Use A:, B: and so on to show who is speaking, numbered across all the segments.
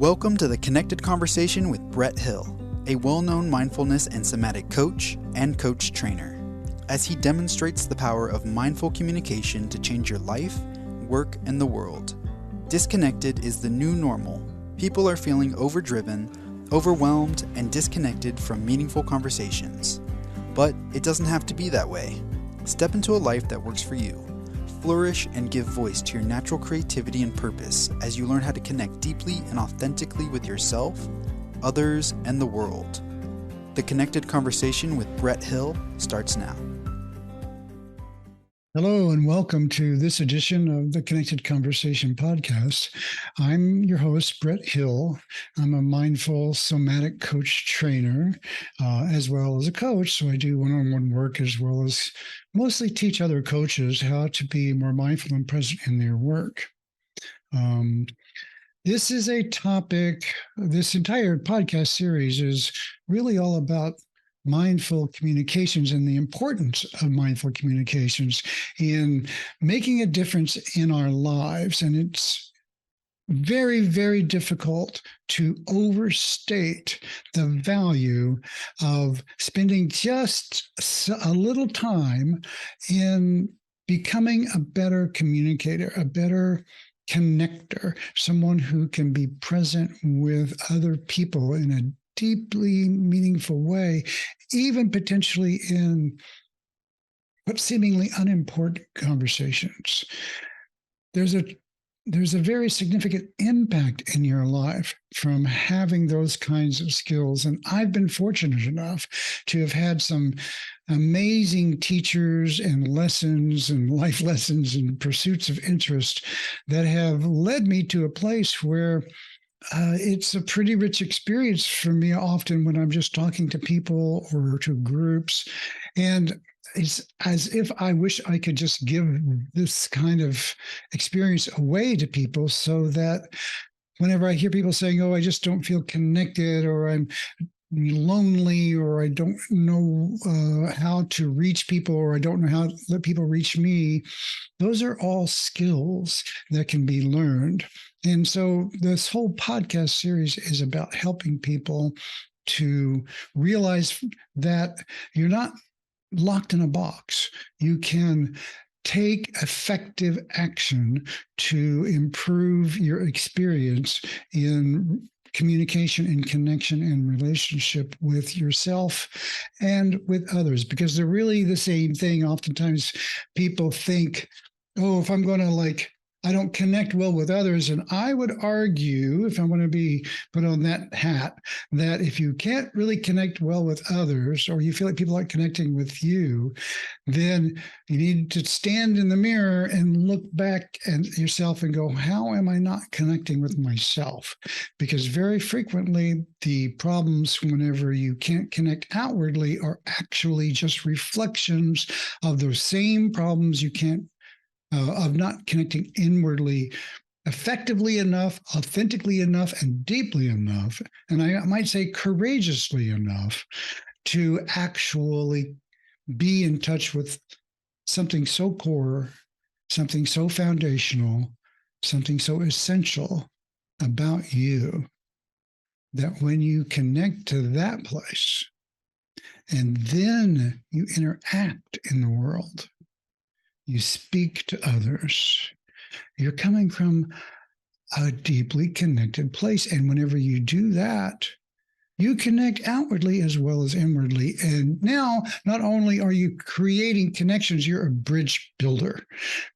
A: Welcome to the Connected Conversation with Brett Hill, a well-known mindfulness and somatic coach and coach trainer, as he demonstrates the power of mindful communication to change your life, work, and the world. Disconnected is the new normal. People are feeling overdriven, overwhelmed, and disconnected from meaningful conversations. But it doesn't have to be that way. Step into a life that works for you. Flourish and give voice to your natural creativity and purpose as you learn how to connect deeply and authentically with yourself, others, and the world. The Connected Conversation with Brett Hill starts now.
B: Hello and welcome to this edition of the Connected Conversation podcast. I'm your host, Brett Hill. I'm a mindful somatic coach trainer, as well as a coach. So I do one-on-one work as well as mostly teach other coaches how to be more mindful and present in their work. This is a topic, this entire podcast series is really all about mindful communications and the importance of mindful communications in making a difference in our lives. And it's very, very difficult to overstate the value of spending just a little time in becoming a better communicator, a better connector, someone who can be present with other people in a deeply meaningful way, even potentially in what seemingly unimportant conversations. There's a very significant impact in your life from having those kinds of skills. And I've been fortunate enough to have had some amazing teachers and lessons and life lessons and pursuits of interest that have led me to a place where it's a pretty rich experience for me often when I'm just talking to people or to groups. And it's as if I wish I could just give this kind of experience away to people so that whenever I hear people saying, oh, I just don't feel connected, or I'm lonely, or I don't know how to reach people, or I don't know how to let people reach me, those are all skills that can be learned. And so this whole podcast series is about helping people to realize that you're not locked in a box. You can take effective action to improve your experience in communication and connection and relationship with yourself and with others, because they're really the same thing. Oftentimes people think, oh, if I'm going to I don't connect well with others. And I would argue, if I want to be put on that hat, that if you can't really connect well with others, or you feel like people aren't connecting with you, then you need to stand in the mirror and look back at yourself and go, how am I not connecting with myself? Because very frequently, the problems whenever you can't connect outwardly are actually just reflections of those same problems you can't of not connecting inwardly effectively enough, authentically enough, and deeply enough, and I might say courageously enough, to actually be in touch with something so core, something so foundational, something so essential about you, that when you connect to that place and then you interact in the world, you speak to others, you're coming from a deeply connected place. And whenever you do that, you connect outwardly as well as inwardly. And now, not only are you creating connections, you're a bridge builder.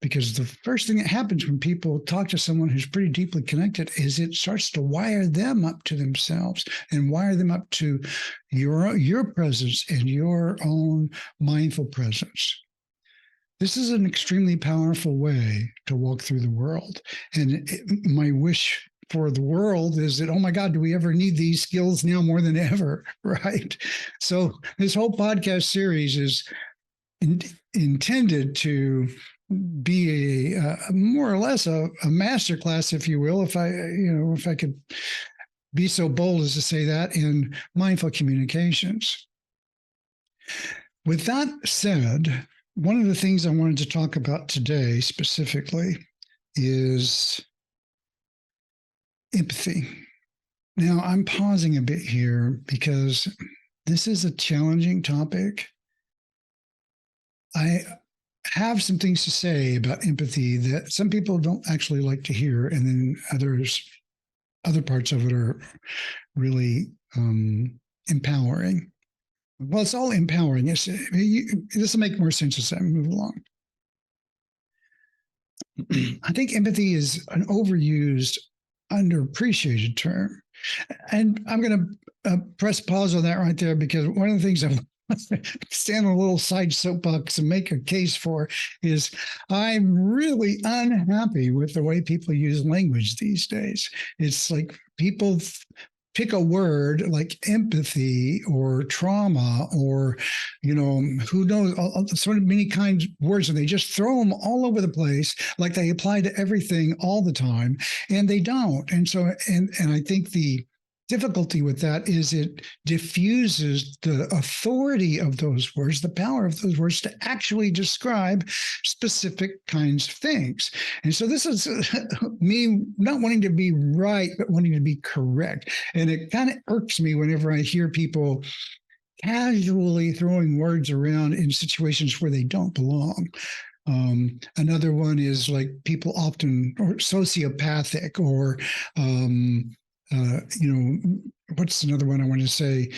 B: Because the first thing that happens when people talk to someone who's pretty deeply connected is it starts to wire them up to themselves and wire them up to your presence and your own mindful presence. This is an extremely powerful way to walk through the world. And my wish for the world is that, oh my God, do we ever need these skills now more than ever, right? So this whole podcast series is intended to be a more or less a masterclass, if you will, if I could be so bold as to say that, in mindful communications. With that said, one of the things I wanted to talk about today specifically is empathy. Now, I'm pausing a bit here because this is a challenging topic. I have some things to say about empathy that some people don't actually like to hear, and then other parts of it are really empowering. Well, it's all empowering. This will make more sense as I move along. I think empathy is an overused, underappreciated term. And I'm going to press pause on that right there, because one of the things I'm stand on a little side soapbox and make a case for is I'm really unhappy with the way people use language these days. It's like people pick a word like empathy or trauma or, who knows, so many kinds of words, and they just throw them all over the place like they apply to everything all the time, and they don't. And so, and I think the difficulty with that is it diffuses the authority of those words, the power of those words to actually describe specific kinds of things. And so this is me not wanting to be right, but wanting to be correct. And it kind of irks me whenever I hear people casually throwing words around in situations where they don't belong. Another one is like people often, or sociopathic, or what's another one I want to say?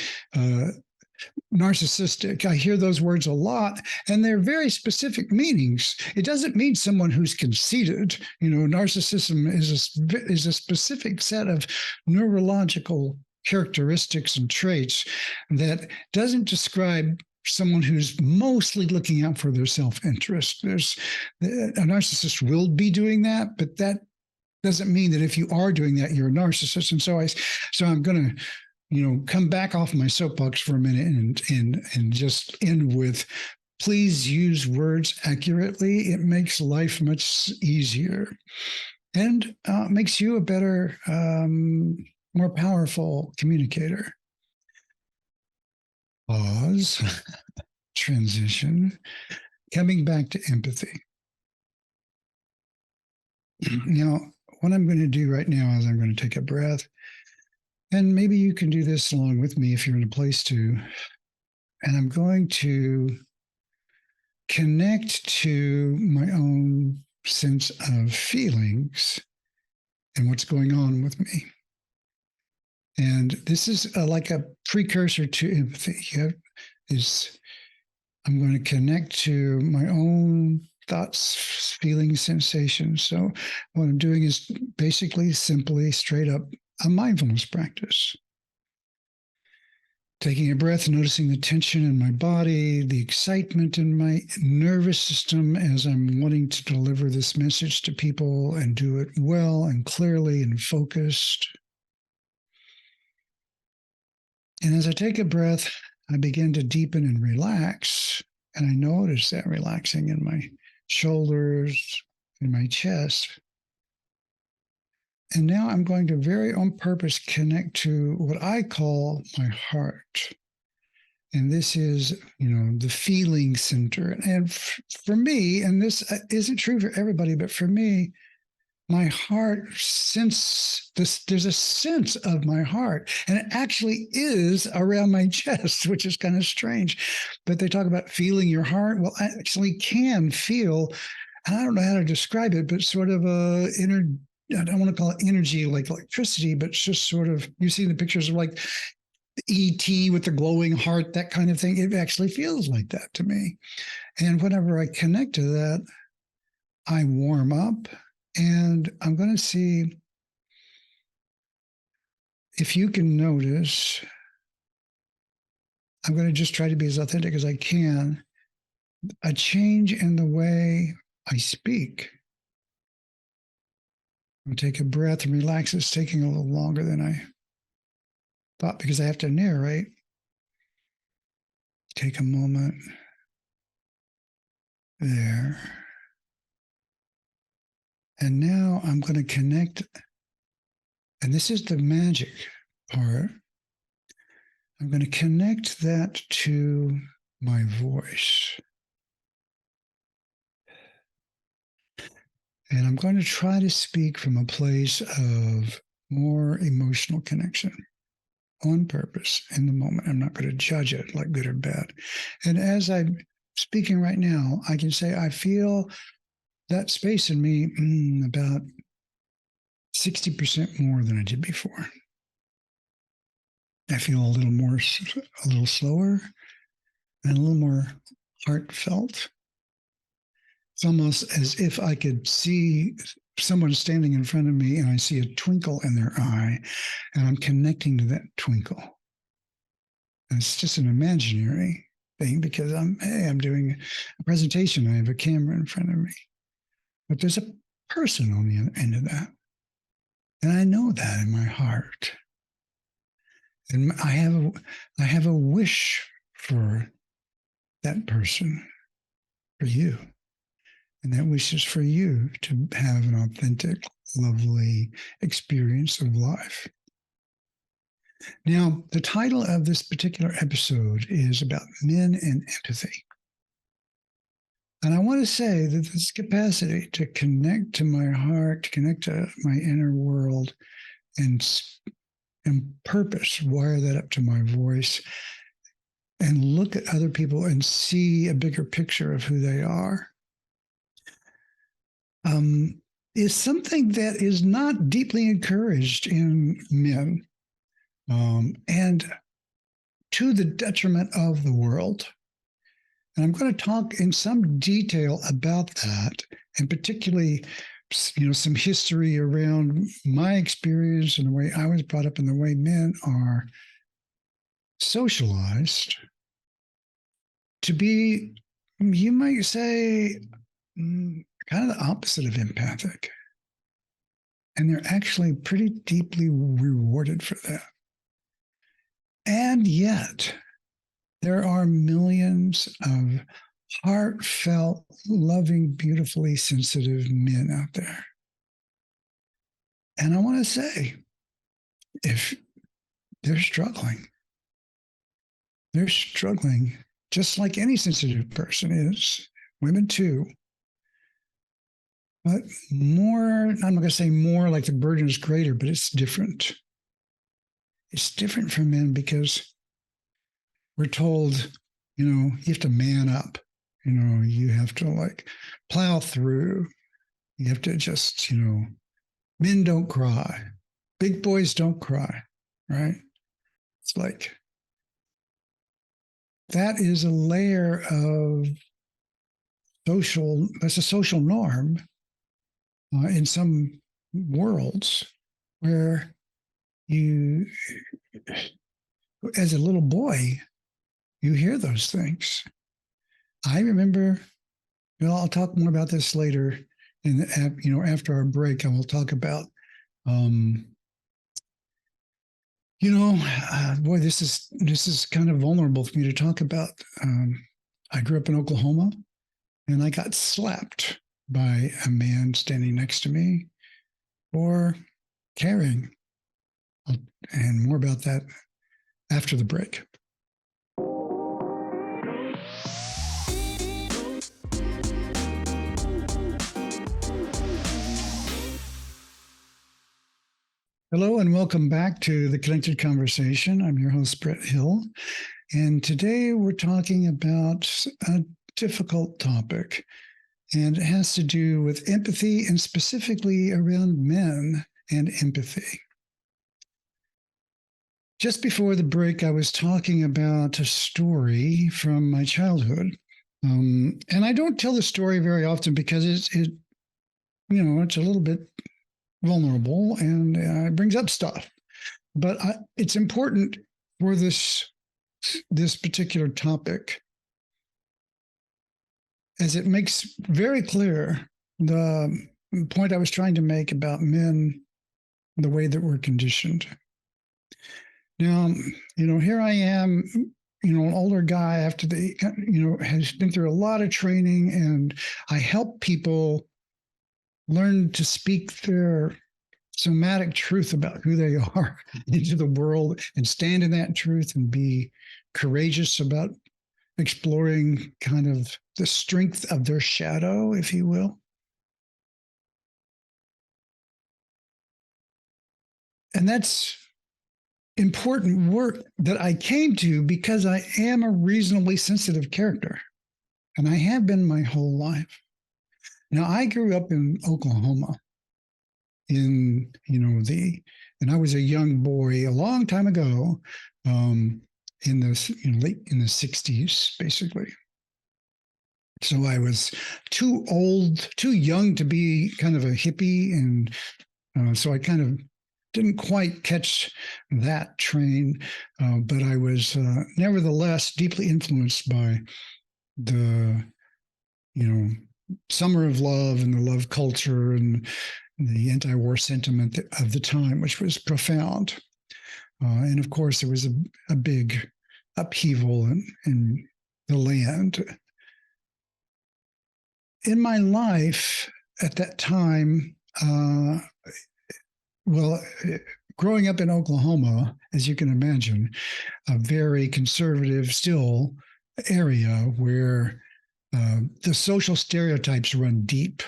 B: Narcissistic. I hear those words a lot, and they're very specific meanings. It doesn't mean someone who's conceited. Narcissism is a specific set of neurological characteristics and traits that doesn't describe someone who's mostly looking out for their self-interest. A narcissist will be doing that, but that doesn't mean that if you are doing that, you're a narcissist. And so I'm going to, come back off my soapbox for a minute and just end with, please use words accurately. It makes life much easier and makes you a better, more powerful communicator. Pause, transition, coming back to empathy. Now, what I'm going to do right now is I'm going to take a breath, and maybe you can do this along with me if you're in a place to, and I'm going to connect to my own sense of feelings and what's going on with me. And this is like a precursor to empathy. I'm going to connect to my own thoughts, feelings, sensations. So what I'm doing is basically, simply, straight up, a mindfulness practice. Taking a breath, noticing the tension in my body, the excitement in my nervous system as I'm wanting to deliver this message to people and do it well and clearly and focused. And as I take a breath, I begin to deepen and relax. And I notice that relaxing in my shoulders, in my chest. And now I'm going to very on purpose connect to what I call my heart. And this is, the feeling center. And for me, and this isn't true for everybody, but for me, my heart there's a sense of my heart, and it actually is around my chest, which is kind of strange. But they talk about feeling your heart. Well, I actually can feel, and I don't know how to describe it, but sort of I don't want to call it energy like electricity, but it's just sort of, you've seen the pictures of like E.T. with the glowing heart, that kind of thing. It actually feels like that to me. And whenever I connect to that, I warm up. And I'm going to see if you can notice. I'm going to just try to be as authentic as I can. A change in the way I speak. I'll take a breath and relax. It's taking a little longer than I thought because I have to narrate. Take a moment. There. And now I'm going to connect, and this is the magic part. I'm going to connect that to my voice. And I'm going to try to speak from a place of more emotional connection on purpose in the moment. I'm not going to judge it like good or bad. And as I'm speaking right now, I can say I feel that space in me about 60% more than I did before. I feel a little slower and a little more heartfelt. It's almost as if I could see someone standing in front of me and I see a twinkle in their eye and I'm connecting to that twinkle. And it's just an imaginary thing because I'm doing a presentation. I have a camera in front of me, but there's a person on the other end of that. And I know that in my heart. And I have a wish for that person, for you. And that wish is for you to have an authentic, lovely experience of life. Now, the title of this particular episode is about men and empathy. And I want to say that this capacity to connect to my heart, to connect to my inner world, and purpose, wire that up to my voice, and look at other people and see a bigger picture of who they are, is something that is not deeply encouraged in men, and to the detriment of the world. And I'm going to talk in some detail about that, and particularly, some history around my experience and the way I was brought up and the way men are socialized to be, you might say, kind of the opposite of empathic. And they're actually pretty deeply rewarded for that. And yet, there are millions of heartfelt, loving, beautifully sensitive men out there. And I want to say, if they're struggling just like any sensitive person is, women too. But more, I'm not going to say more like the burden is greater, but it's different. It's different for men because we're told, you have to man up. You have to plow through. You have to just, men don't cry. Big boys don't cry, right? It's like, that is a layer of that's a social norm in some worlds where you, as a little boy, you hear those things. I remember, I'll talk more about this later. And after our break, I will talk about, boy, this is kind of vulnerable for me to talk about. I grew up in Oklahoma, and I got slapped by a man standing next to me for caring. And more about that after the break. Hello and welcome back to The Connected Conversation. I'm your host, Brett Hill. And today we're talking about a difficult topic. And it has to do with empathy and specifically around men and empathy. Just before the break, I was talking about a story from my childhood. And I don't tell the story very often because it's a little bit vulnerable and it brings up stuff. But it's important for this particular topic, as it makes very clear the point I was trying to make about men, the way that we're conditioned. Now, here I am, an older guy after has been through a lot of training, and I help people learn to speak their somatic truth about who they are into the world and stand in that truth and be courageous about exploring kind of the strength of their shadow, if you will. And that's important work that I came to because I am a reasonably sensitive character, and I have been my whole life. Now, I grew up in Oklahoma and I was a young boy a long time ago, in the 60s, basically. So I was too young to be kind of a hippie. And so I kind of didn't quite catch that train, but I was nevertheless deeply influenced by the, summer of love and the love culture and the anti-war sentiment of the time, which was profound. And of course, there was a big upheaval in the land. In my life at that time, growing up in Oklahoma, as you can imagine, a very conservative still area where the social stereotypes run deep.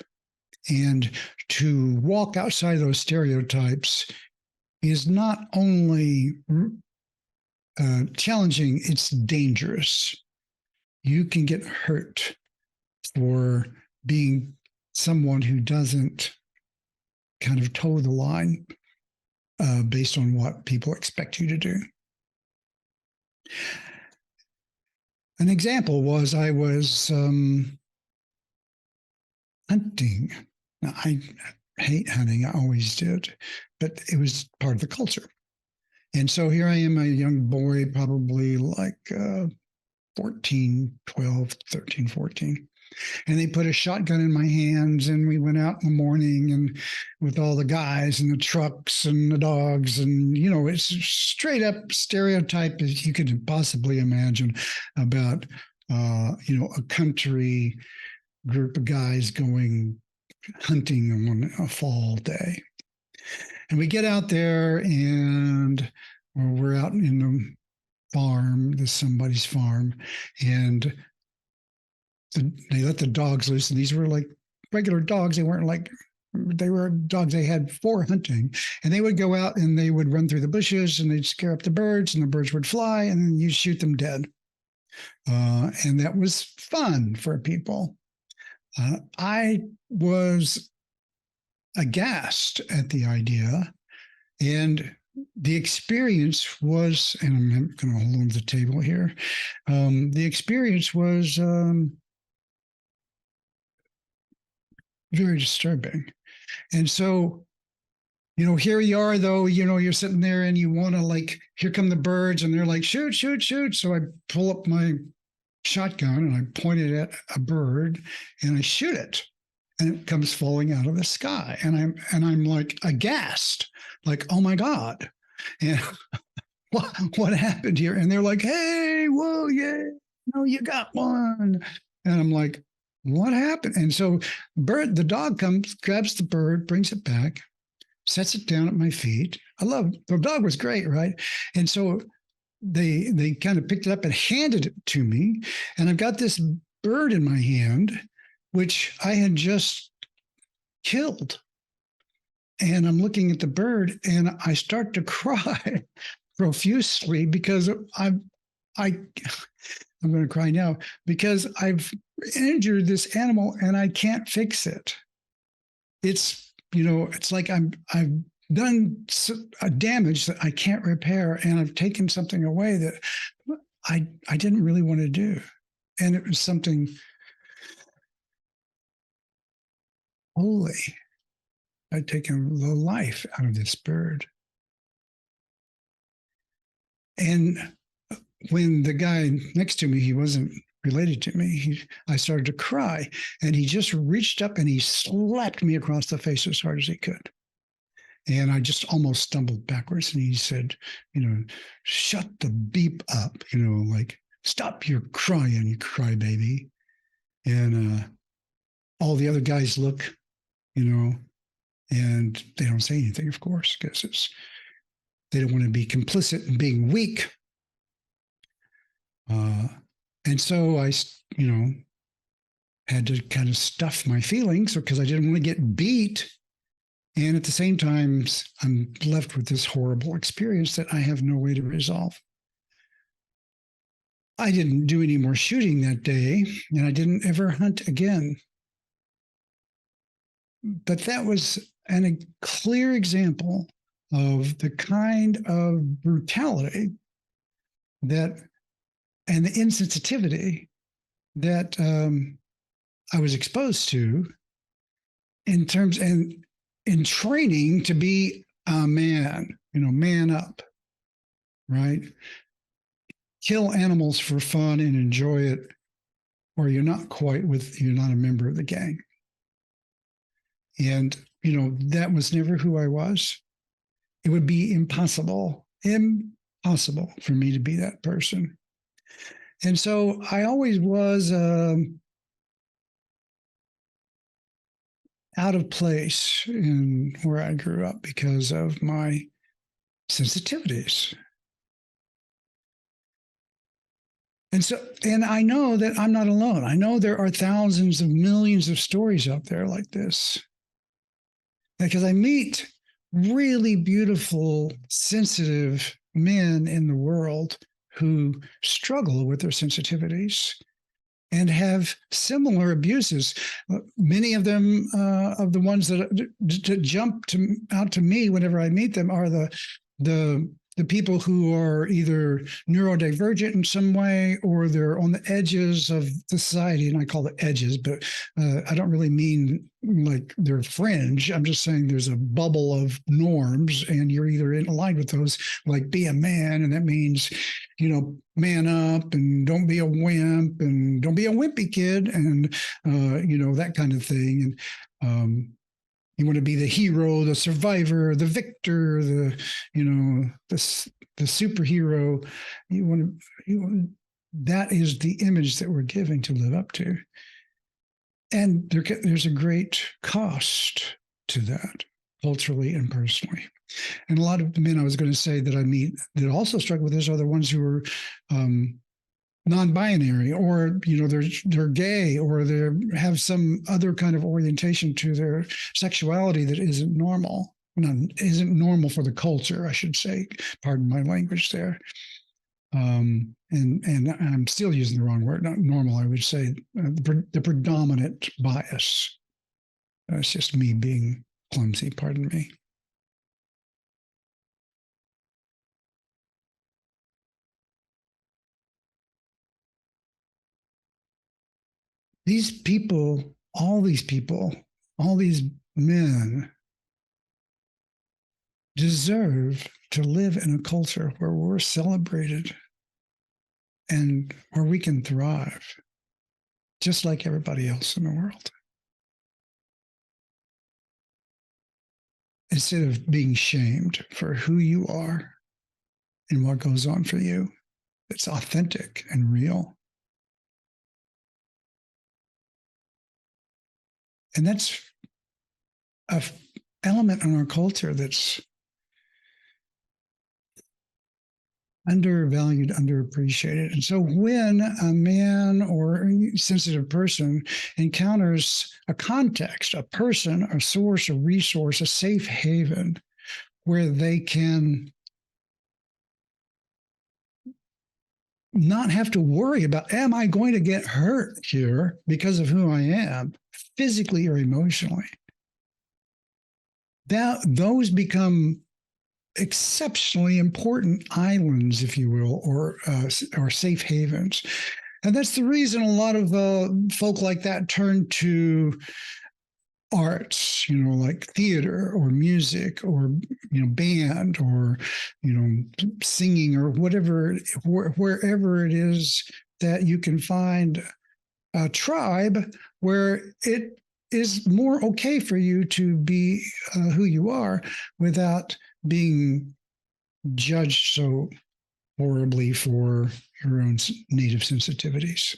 B: And to walk outside those stereotypes is not only challenging, it's dangerous. You can get hurt for being someone who doesn't kind of toe the line based on what people expect you to do. An example was I was hunting. Now, I hate hunting. I always did, but it was part of the culture. And so here I am, a young boy, probably like 14, 12, 13, 14. And they put a shotgun in my hands, and we went out in the morning and with all the guys and the trucks and the dogs. And, it's straight up stereotype as you could possibly imagine about, a country group of guys going hunting on a fall day. And we get out there and we're out in the farm, somebody's farm, and they let the dogs loose. And these were like regular dogs. They were dogs they had for hunting. And they would go out and they would run through the bushes and they'd scare up the birds, and the birds would fly, and then you shoot them dead. And that was fun for people. I was aghast at the idea, and the experience was, and I'm going to hold on to the table here. The experience was very disturbing. And so, here you are, though, you're sitting there and you want to, here come the birds, and they're like, shoot, shoot, shoot. So I pull up my shotgun and I point it at a bird and I shoot it, and it comes falling out of the sky. And I'm like aghast, like, oh my God. And what happened here? And they're like, hey, whoa, yeah, you got one. And I'm like, what happened? And so the dog comes, grabs the bird, brings it back, sets it down at my feet. The dog was great, right? And so they kind of picked it up and handed it to me. And I've got this bird in my hand, which I had just killed. And I'm looking at the bird and I start to cry profusely because I'm going to cry now because I've injured this animal and I can't fix it. It's like I've done a damage that I can't repair, and I've taken something away that I didn't really want to do. And it was something holy. I'd taken the life out of this bird. And when the guy next to me, he wasn't related to me, I started to cry, and he just reached up and he slapped me across the face as hard as he could. And I just almost stumbled backwards. And he said, shut the beep up, stop your crying, you crybaby. And all the other guys look, and they don't say anything, of course, because they don't want to be complicit in being weak. And so I, had to kind of stuff my feelings because I didn't want to get beat. And at the same time, I'm left with this horrible experience that I have no way to resolve. I didn't do any more shooting that day, and I didn't ever hunt again. But that was a clear example of the kind of brutality that and the insensitivity that I was exposed to in terms and in training to be a man, man up, right? Kill animals for fun and enjoy it, or you're not a member of the gang. And, that was never who I was. It would be impossible for me to be that person. And so I always was out of place in where I grew up because of my sensitivities. And I know that I'm not alone. I know there are thousands of millions of stories out there like this. Because I meet really beautiful, sensitive men in the world who struggle with their sensitivities and have similar abuses. Many of them, of the ones that jump out to me whenever I meet them, are the people who are either neurodivergent in some way, or they're on the edges of society. And I call it edges, but I don't really mean like they're fringe. I'm just saying there's a bubble of norms, and you're either in line with those, like be a man, and that means, man up and don't be a wimp and don't be a wimpy kid, and that kind of thing. And you want to be the hero, the survivor, the victor, the superhero. That is the image that we're giving to live up to. And there's a great cost to that, culturally and personally. And a lot of the men I was going to say that I meet that also struggle with this are the ones who are non-binary, or they're gay, or they have some other kind of orientation to their sexuality that isn't normal. Isn't normal for the culture, I should say. Pardon my language there. And I'm still using the wrong word. Not normal, I would say the predominant bias. It's just me being clumsy. Pardon me. These people, all these men deserve to live in a culture where we're celebrated and where we can thrive just like everybody else in the world. Instead of being shamed for who you are and what goes on for you, it's authentic and real. And that's an element in our culture that's undervalued, underappreciated. And so when a man or a sensitive person encounters a context, a person, a source, a resource, a safe haven where they can not have to worry about, am I going to get hurt here because of who I am, physically or emotionally? Those become exceptionally important islands, if you will, or safe havens. And that's the reason a lot of folk like that turn to arts, like theater or music or, band or, singing or whatever, wherever it is that you can find a tribe where it is more okay for you to be who you are without being judged so horribly for your own native sensitivities.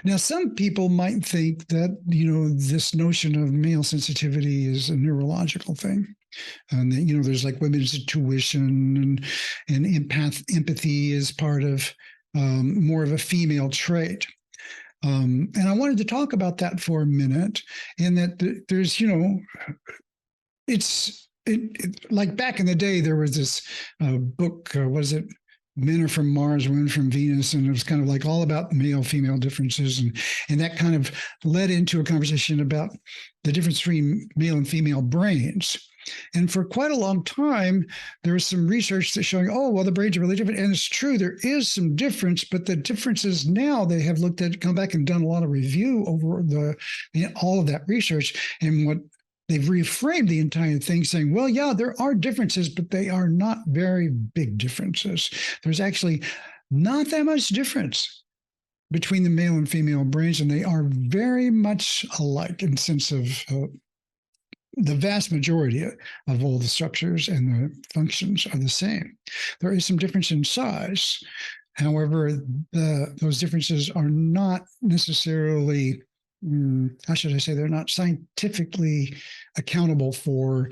B: Now, some people might think that, this notion of male sensitivity is a neurological thing. And that, there's like women's intuition and empathy is part of more of a female trait. And I wanted to talk about that for a minute, in that there's, like back in the day, there was this book, was it Men Are From Mars, Women From Venus? And it was kind of like all about male-female differences. And that kind of led into a conversation about the difference between male and female brains. And for quite a long time, there was some research that's showing, oh, well, the brains are really different. And it's true, there is some difference, but the differences now they have looked at, come back and done a lot of review over all of that research. And what they've reframed the entire thing saying, well, yeah, there are differences, but they are not very big differences. There's actually not that much difference between the male and female brains, and they are very much alike in the sense of the vast majority of all the structures and the functions are the same. There is some difference in size. However, those differences are not necessarily, how should I say, they're not scientifically accountable for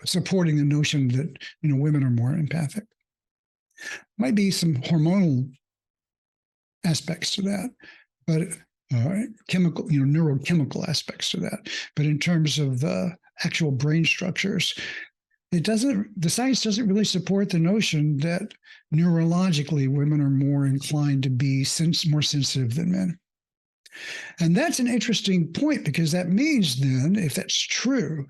B: supporting the notion that, women are more empathic. Might be some hormonal aspects to that, but chemical, neurochemical aspects to that. But in terms of the actual brain structures, the science doesn't really support the notion that neurologically women are more inclined to be more sensitive than men. And that's an interesting point, because that means then, if that's true,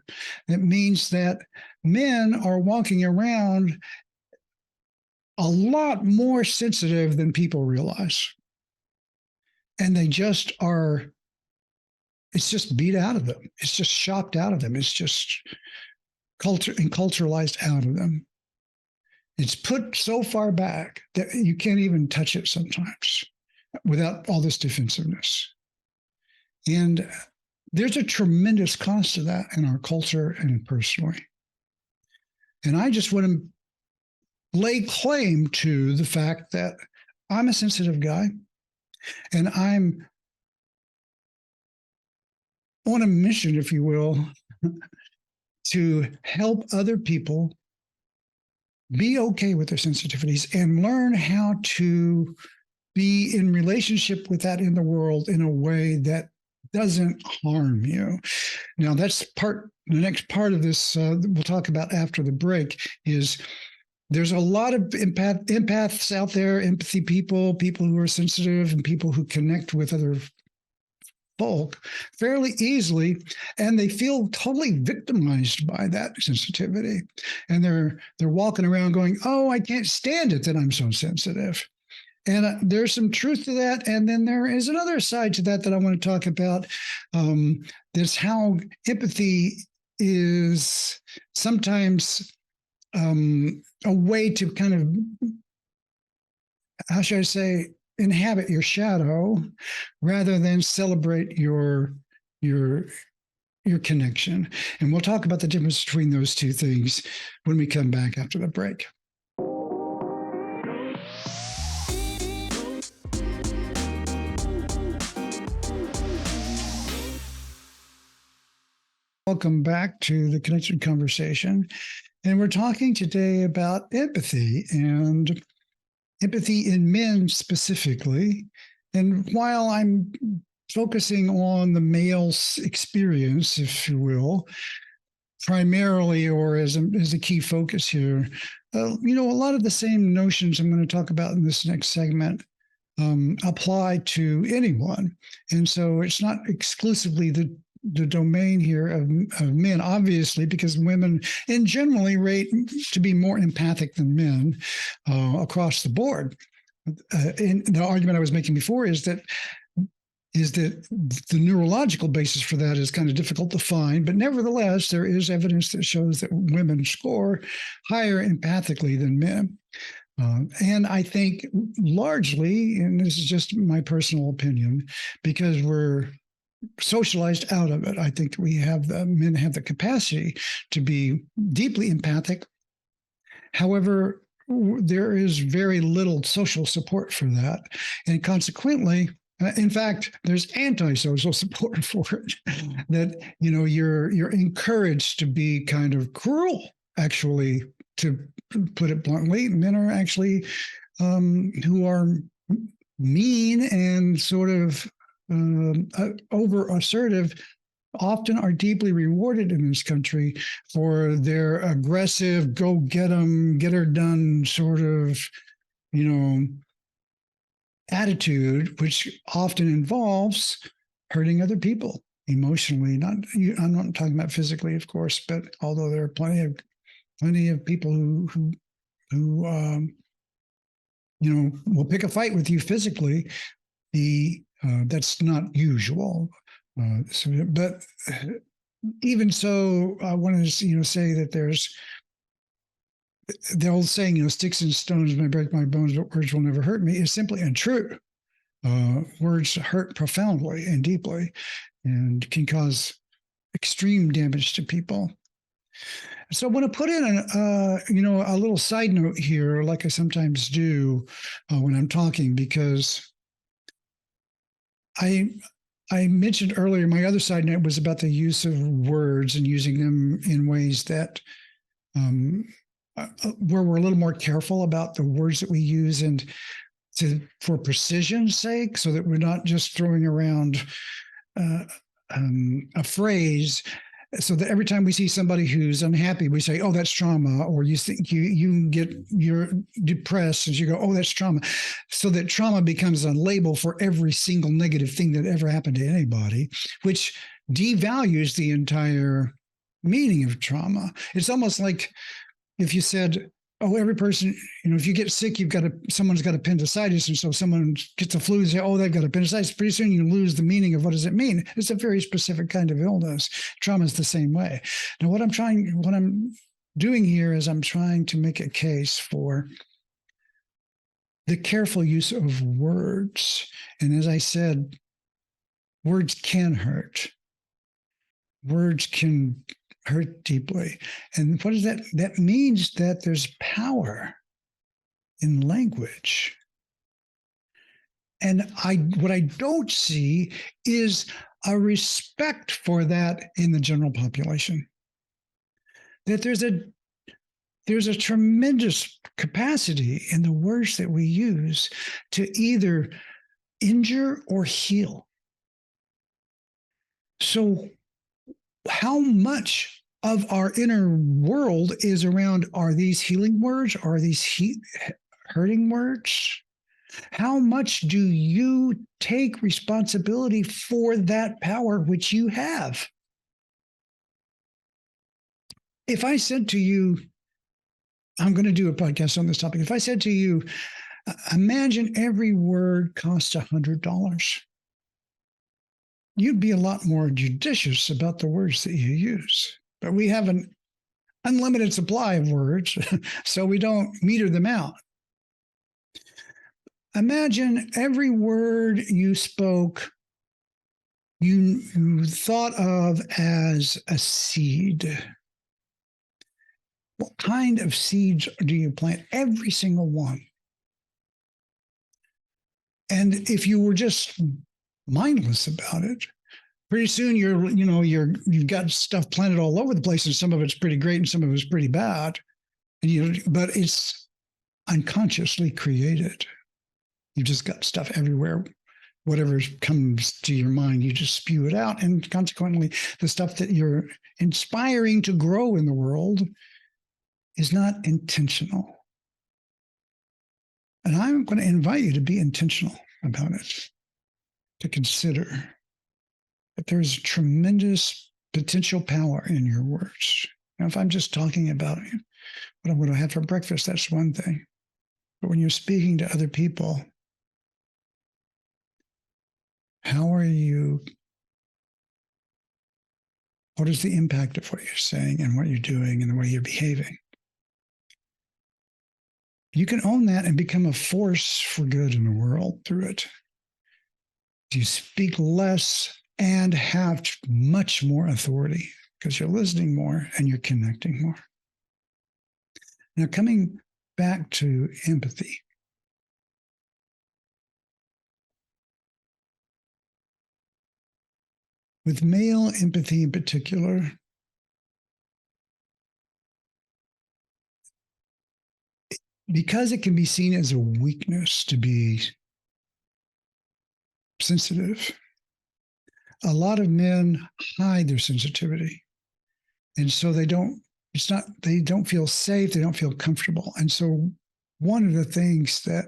B: that means that men are walking around a lot more sensitive than people realize. And they just are, it's just beat out of them. It's just shocked out of them. It's just culturalized out of them. It's put so far back that you can't even touch it sometimes without all this defensiveness. And there's a tremendous cost to that in our culture and personally. And I just want to lay claim to the fact that I'm a sensitive guy. And I'm on a mission, if you will, to help other people be okay with their sensitivities and learn how to be in relationship with that in the world in a way that doesn't harm you. Now, that's the next part of this we'll talk about after the break is there's a lot of empaths out there, empathy people who are sensitive and people who connect with other folk fairly easily, and they feel totally victimized by that sensitivity. And they're walking around going, oh, I can't stand it that I'm so sensitive. And there's some truth to that. And then there is another side to that I want to talk about. That's how empathy is sometimes a way to kind of, how should I say, inhabit your shadow rather than celebrate your connection. And we'll talk about the difference between those two things when we come back after the break. Welcome back to the Connection Conversation. And we're talking today about empathy and empathy in men specifically. And while I'm focusing on the male's experience, if you will, primarily or as a key focus here, a lot of the same notions I'm going to talk about in this next segment apply to anyone. And so it's not exclusively the domain here of men, obviously, because women in generally rate to be more empathic than men across the board. And the argument I was making before is that the neurological basis for that is kind of difficult to find, but nevertheless, there is evidence that shows that women score higher empathically than men. And I think largely, and this is just my personal opinion, because we're socialized out of it. I think men have the capacity to be deeply empathic. However, there is very little social support for that. And consequently, in fact, there's anti-social support for it. That, you're encouraged to be kind of cruel, actually, to put it bluntly. Men are actually who are mean and sort of over assertive often are deeply rewarded in this country for their aggressive, go get them, get her done sort of, attitude, which often involves hurting other people emotionally. I'm not talking about physically, of course, but although there are plenty of people who will pick a fight with you physically. That's not usual. But even so, I wanted to say that there's the old saying, sticks and stones may break my bones, but words will never hurt me, is simply untrue. Words hurt profoundly and deeply, and can cause extreme damage to people. So I want to put in a little side note here, like I sometimes do when I'm talking, because I mentioned earlier, my other side note was about the use of words and using them in ways that where we're a little more careful about the words that we use, and for precision's sake, so that we're not just throwing around a phrase, so that every time we see somebody who's unhappy, we say, "Oh, that's trauma," or you think you're depressed, and you go, "Oh, that's trauma," so that trauma becomes a label for every single negative thing that ever happened to anybody, which devalues the entire meaning of trauma. It's almost like if you said, "Oh, every person, if you get sick, someone's got appendicitis," and so someone gets a flu, and say, "Oh, they've got appendicitis." Pretty soon you lose the meaning of what does it mean. It's a very specific kind of illness. Trauma is the same way. Now, what I'm doing here is I'm trying to make a case for the careful use of words. And as I said, words can hurt. Words can hurt deeply. And what does that? That means that there's power in language. And what I don't see is a respect for that in the general population. That there's a tremendous capacity in the words that we use to either injure or heal. So how much of our inner world is around, are these healing words? Are these hurting words? How much do you take responsibility for that power which you have? If I said to you, I'm going to do a podcast on this topic. If I said to you, imagine every word costs $100, you'd be a lot more judicious about the words that you use. But we have an unlimited supply of words, so we don't meter them out. Imagine every word you spoke, you thought of as a seed. What kind of seeds do you plant? Every single one. And if you were just mindless about it, pretty soon you've got stuff planted all over the place, and some of it's pretty great and some of it's pretty bad. But it's unconsciously created. You've just got stuff everywhere. Whatever comes to your mind, you just spew it out. And consequently, the stuff that you're inspiring to grow in the world is not intentional. And I'm going to invite you to be intentional about it, to consider that there's tremendous potential power in your words. Now, if I'm just talking about what I'm going to have for breakfast, that's one thing. But when you're speaking to other people, what is the impact of what you're saying and what you're doing and the way you're behaving? You can own that and become a force for good in the world through it. You speak less and have much more authority because you're listening more and you're connecting more. Now, coming back to empathy. With male empathy in particular, because it can be seen as a weakness to be sensitive. A lot of men hide their sensitivity. And so they don't feel safe. They don't feel comfortable. And so one of the things that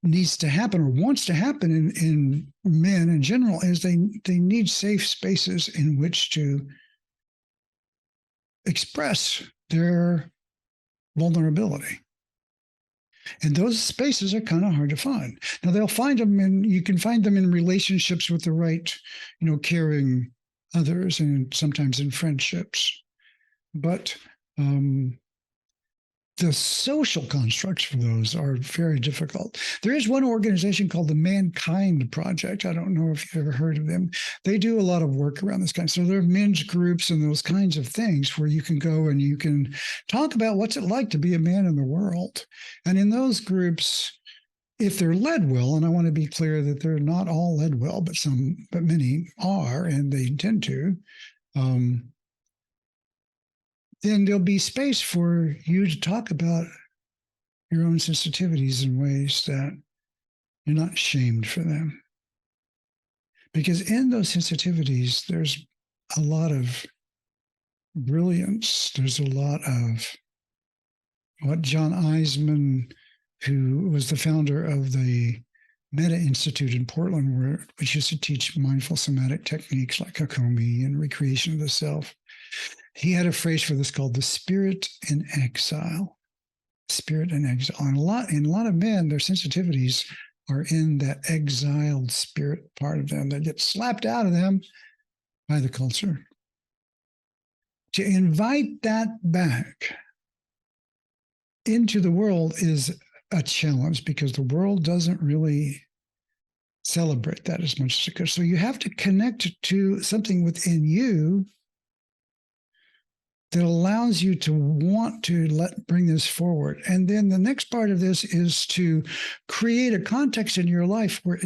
B: needs to happen or wants to happen in men in general is they need safe spaces in which to express their vulnerability. And those spaces are kind of hard to find. Now they'll find them you can find them in relationships with the right, caring others, and sometimes in friendships. But the social constructs for those are very difficult. There is one organization called the Mankind Project. I don't know if you've ever heard of them. They do a lot of work around this kind. So there are men's groups and those kinds of things where you can go and you can talk about what's it like to be a man in the world. And in those groups, if they're led well, and I want to be clear that they're not all led well, but many are, and they intend to, then there'll be space for you to talk about your own sensitivities in ways that you're not shamed for them. Because in those sensitivities, there's a lot of brilliance. There's a lot of what John Eisman, who was the founder of the Meta Institute in Portland, which used to teach mindful somatic techniques like Hakomi and recreation of the self. He had a phrase for this called the spirit in exile. Spirit in exile. And a lot of men, their sensitivities are in that exiled spirit part of them that gets slapped out of them by the culture. To invite that back into the world is a challenge because the world doesn't really celebrate that as much as it could. So you have to connect to something within you that allows you to want to bring this forward. And then the next part of this is to create a context in your life where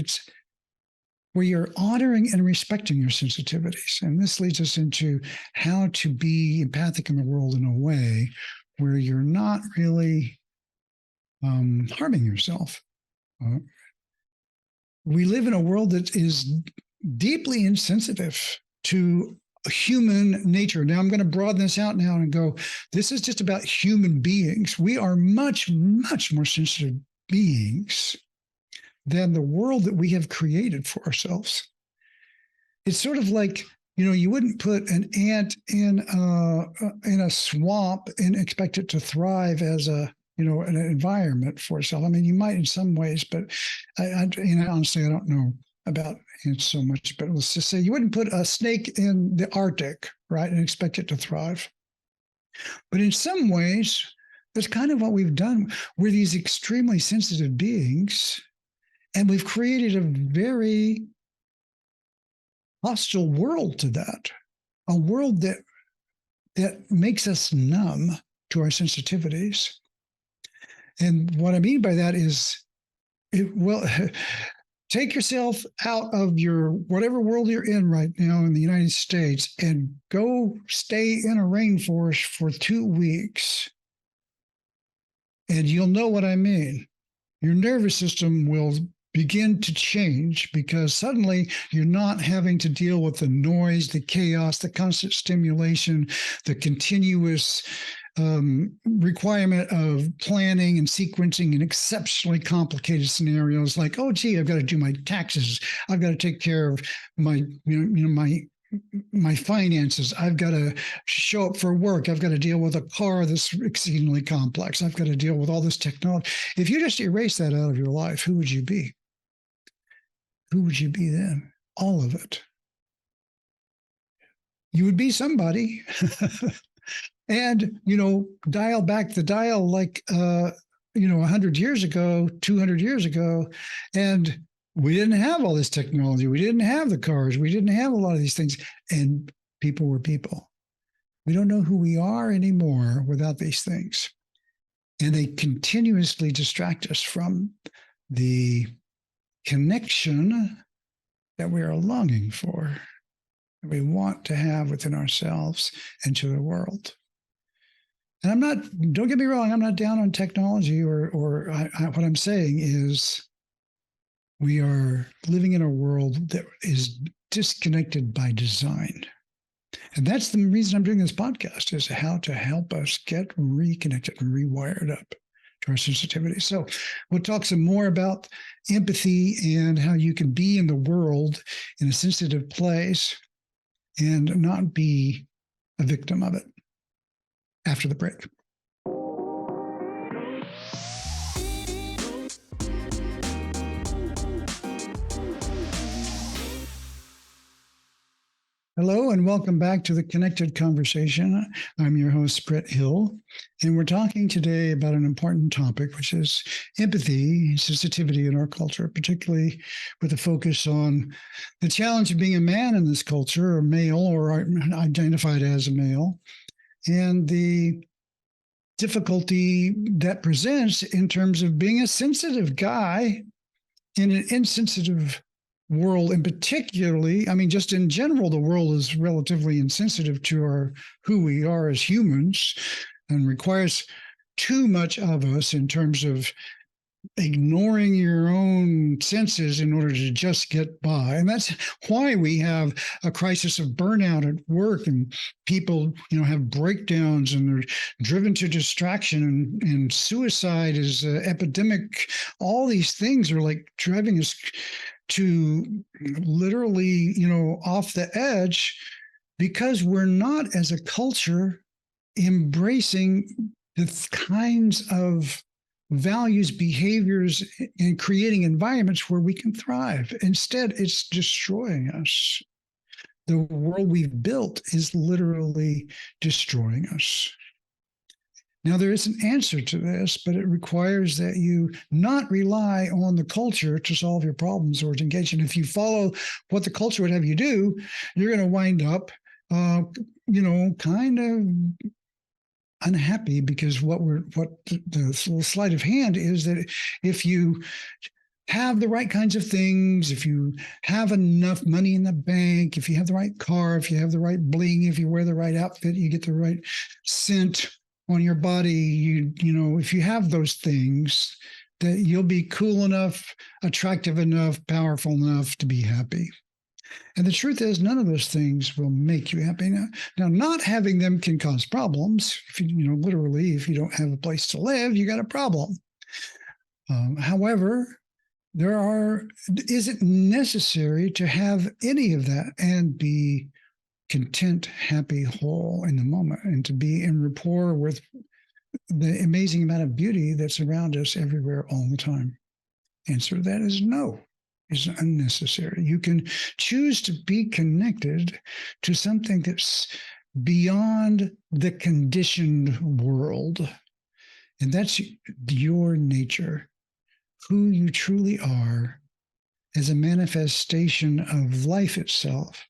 B: you're honoring and respecting your sensitivities. And this leads us into how to be empathic in the world in a way where you're not really harming yourself. We live in a world that is deeply insensitive to human nature. Now, I'm going to broaden this out now and go, this is just about human beings. We are much, much more sensitive beings than the world that we have created for ourselves. It's sort of like, you wouldn't put an ant in a swamp and expect it to thrive as an environment for itself. I mean, you might in some ways, but honestly, I don't know about ants so much, but let's just say you wouldn't put a snake in the Arctic, right, and expect it to thrive. But in some ways, that's kind of what we've done. We're these extremely sensitive beings, and we've created a very hostile world to that, a world that makes us numb to our sensitivities. And what I mean by that is, take yourself out of your whatever world you're in right now in the United States and go stay in a rainforest for 2 weeks. And you'll know what I mean. Your nervous system will begin to change because suddenly you're not having to deal with the noise, the chaos, the constant stimulation, the continuous requirement of planning and sequencing in exceptionally complicated scenarios like, oh, gee, I've got to do my taxes. I've got to take care of my finances. I've got to show up for work. I've got to deal with a car that's exceedingly complex. I've got to deal with all this technology. If you just erase that out of your life, who would you be? Who would you be then? All of it. You would be somebody. And, dial back the dial like, 100 years ago, 200 years ago, and we didn't have all this technology. We didn't have the cars. We didn't have a lot of these things. And people were people. We don't know who we are anymore without these things. And they continuously distract us from the connection that we are longing for, that we want to have within ourselves and to the world. And don't get me wrong, I'm not down on technology or what I'm saying is We are living in a world that is disconnected by design. And that's the reason I'm doing this podcast, is how to help us get reconnected and rewired up to our sensitivity. So we'll talk some more about empathy and how you can be in the world in a sensitive place and not be a victim of it after the break. Hello, and welcome back to the Connected Conversation. I'm your host, Brett Hill, and we're talking today about an important topic, which is empathy, sensitivity in our culture, particularly with a focus on the challenge of being a man in this culture, or male, or identified as a male, and the difficulty that presents in terms of being a sensitive guy in an insensitive world. And particularly, just in general, the world is relatively insensitive to who we are as humans and requires too much of us in terms of ignoring your own senses in order to just get by. And that's why we have a crisis of burnout at work, and people, have breakdowns, and they're driven to distraction, and suicide is an epidemic. All these things are like driving us to literally, off the edge, because we're not, as a culture, embracing the kinds of values, behaviors, and creating environments where we can thrive. Instead, it's destroying us. The world we've built is literally destroying us. Now, there is an answer to this, but it requires that you not rely on the culture to solve your problems or to engage. And if you follow what the culture would have you do, you're going to wind up, kind of unhappy, because what the sleight of hand is that if you have the right kinds of things, if you have enough money in the bank, if you have the right car, if you have the right bling, if you wear the right outfit, you get the right scent on your body, if you have those things, that you'll be cool enough, attractive enough, powerful enough to be happy. And the truth is, none of those things will make you happy. Now, not having them can cause problems. If literally, if you don't have a place to live, you got a problem. However, is it necessary to have any of that and be content, happy, whole in the moment, and to be in rapport with the amazing amount of beauty that's around us everywhere all the time? Answer to that is no. Is unnecessary. You can choose to be connected to something that's beyond the conditioned world. And that's your nature, who you truly are as a manifestation of life itself,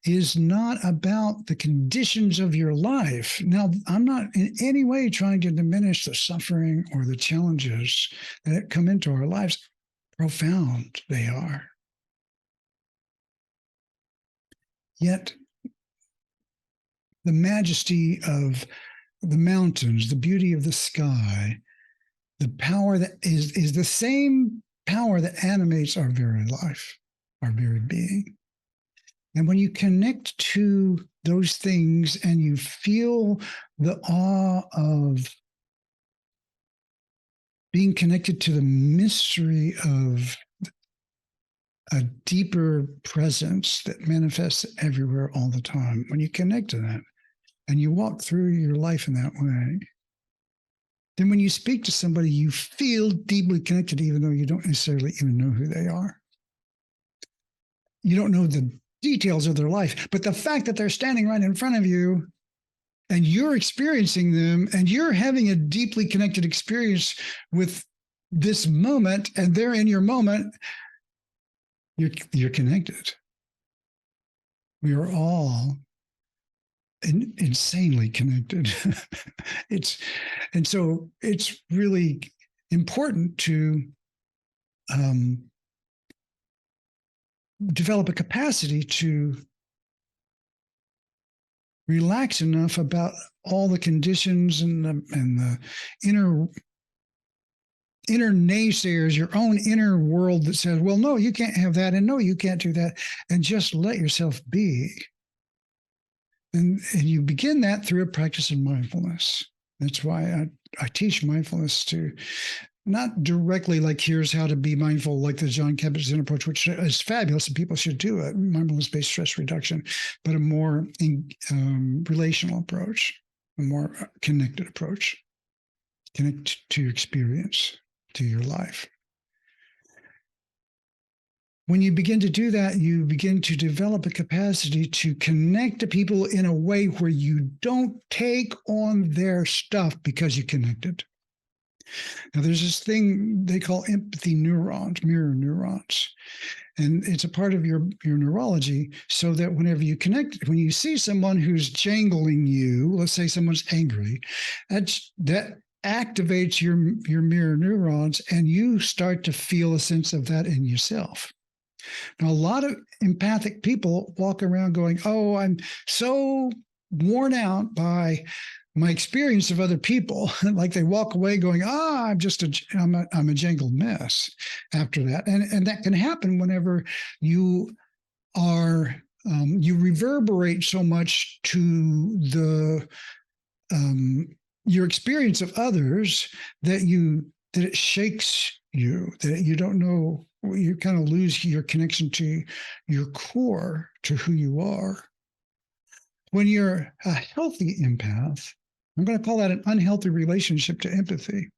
B: is not about the conditions of your life. Now, I'm not in any way trying to diminish the suffering or the challenges that come into our lives. Profound they are. Yet the majesty of the mountains, the beauty of the sky, the power that is the same power that animates our very life, our very being. And when you connect to those things and you feel the awe of being connected to the mystery of a deeper presence that manifests everywhere all the time, when you connect to that and you walk through your life in that way, then when you speak to somebody, you feel deeply connected, even though you don't necessarily even know who they are. You don't know the details of their life, but the fact that they're standing right in front of you and you're experiencing them and you're having a deeply connected experience with this moment, and they're in your moment, you're connected. We are all insanely connected. So it's really important to develop a capacity to relax enough about all the conditions and the inner inner naysayers, your own inner world that says, well, no, you can't have that. And no, you can't do that. And just let yourself be. And you begin that through a practice of mindfulness. That's why I teach mindfulness to not directly like, here's how to be mindful, like the John Kabat-Zinn approach, which is fabulous and people should do it, mindfulness-based stress reduction, but a more relational approach, a more connected approach, connect to your experience, to your life. When you begin to do that, you begin to develop a capacity to connect to people in a way where you don't take on their stuff because you connected. Now, there's this thing they call empathy neurons, mirror neurons. And it's a part of your neurology, so that whenever you connect, when you see someone who's jangling you, let's say someone's angry, that activates your mirror neurons, and you start to feel a sense of that in yourself. Now, a lot of empathic people walk around going, oh, I'm so worn out by my experience of other people. Like they walk away going, I'm a jangled mess after that. And that can happen whenever you are, you reverberate so much to your experience of others that it shakes you, that you don't know, you kind of lose your connection to your core, to who you are. When you're a healthy empath, I'm going to call that an unhealthy relationship to empathy,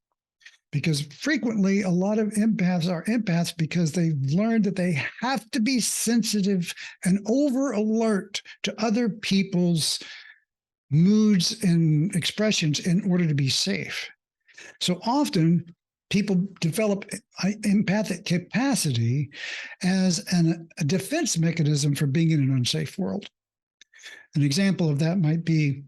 B: because frequently a lot of empaths are empaths because they've learned that they have to be sensitive and over alert to other people's moods and expressions in order to be safe. So often people develop empathic capacity as a defense mechanism for being in an unsafe world. An example of that might be,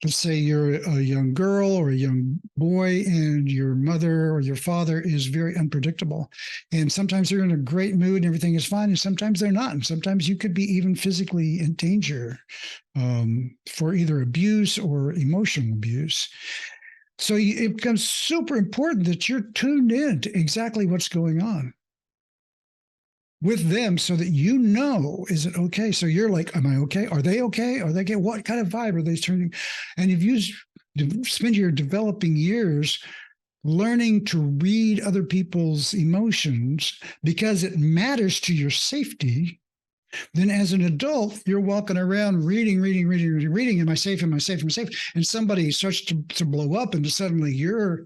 B: let's say you're a young girl or a young boy and your mother or your father is very unpredictable. And sometimes they're in a great mood and everything is fine, and sometimes they're not. And sometimes you could be even physically in danger for either abuse or emotional abuse. So it becomes super important that you're tuned in to exactly what's going on with them, so that you know, is it okay? So you're like, am I okay? Are they okay? Are they okay? What kind of vibe are they turning? And if you spend your developing years learning to read other people's emotions because it matters to your safety, then as an adult, you're walking around reading. Am I safe? Am I safe? Am I safe? And somebody starts to blow up and suddenly you're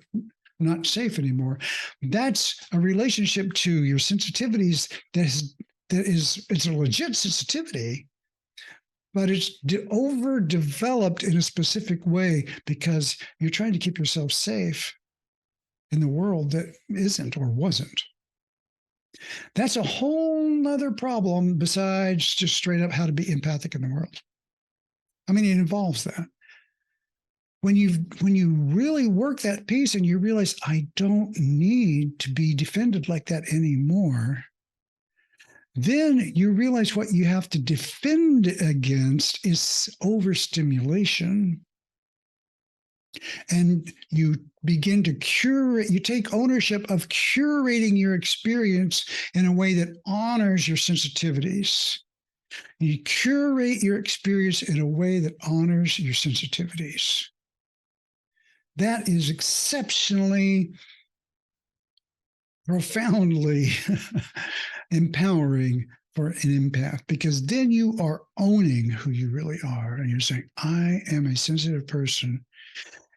B: not safe anymore. That's a relationship to your sensitivities it's a legit sensitivity, but it's overdeveloped in a specific way because you're trying to keep yourself safe in the world that isn't or wasn't. That's a whole nother problem besides just straight up how to be empathic in the world. I mean, it involves that. When you really work that piece and you realize, I don't need to be defended like that anymore, then you realize what you have to defend against is overstimulation. And you begin to curate, you take ownership of curating your experience in a way that honors your sensitivities. You curate your experience in a way that honors your sensitivities. That is exceptionally, profoundly empowering for an empath, because then you are owning who you really are. And you're saying, I am a sensitive person.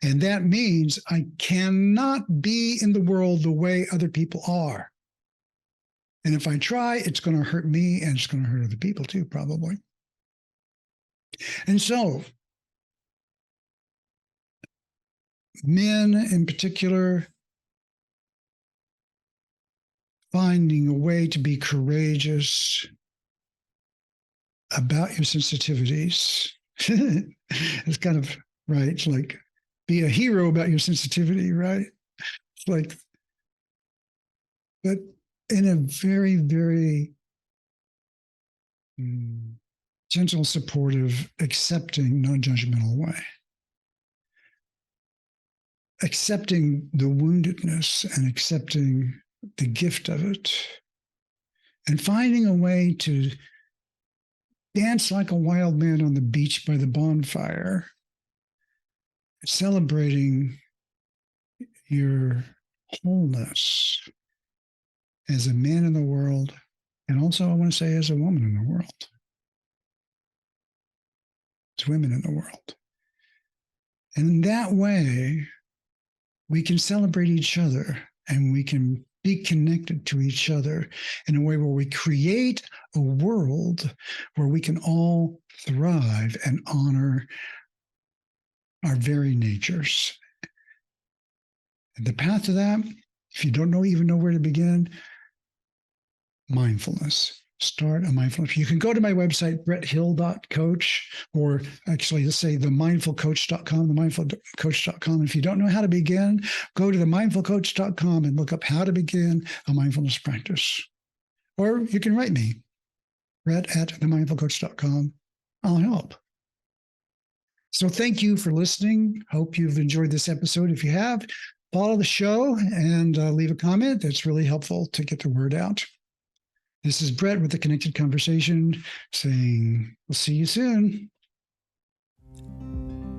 B: And that means I cannot be in the world the way other people are. And if I try, it's going to hurt me and it's going to hurt other people too, probably. And so, men in particular, finding a way to be courageous about your sensitivities. It's kind of right. It's like, be a hero about your sensitivity, right? It's like, but in a very, very gentle, supportive, accepting, non-judgmental way. accepting the woundedness and accepting the gift of it, and finding a way to dance like a wild man on the beach by the bonfire, celebrating your wholeness as a man in the world, and also I want to say as a woman in the world, as women in the world. And in that way, we can celebrate each other and we can be connected to each other in a way where we create a world where we can all thrive and honor our very natures. And the path to that, if you don't even know where to begin, mindfulness. Start a mindfulness. You can go to my website, bretthill.coach, or actually, let's say themindfulcoach.com, themindfulcoach.com. If you don't know how to begin, go to themindfulcoach.com and look up how to begin a mindfulness practice. Or you can write me, brett@themindfulcoach.com. I'll help. So thank you for listening. Hope you've enjoyed this episode. If you have, follow the show and leave a comment. That's really helpful to get the word out. This is Brett with The Connected Conversation saying, we'll see you soon.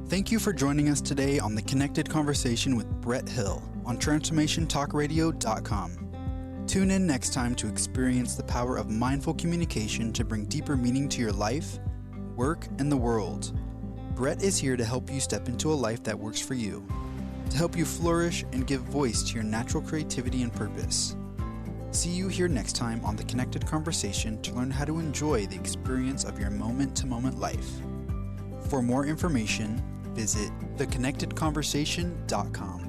A: Thank you for joining us today on The Connected Conversation with Brett Hill on TransformationTalkRadio.com. Tune in next time to experience the power of mindful communication to bring deeper meaning to your life, work, and the world. Brett is here to help you step into a life that works for you, to help you flourish and give voice to your natural creativity and purpose. See you here next time on The Connected Conversation to learn how to enjoy the experience of your moment-to-moment life. For more information, visit theconnectedconversation.com.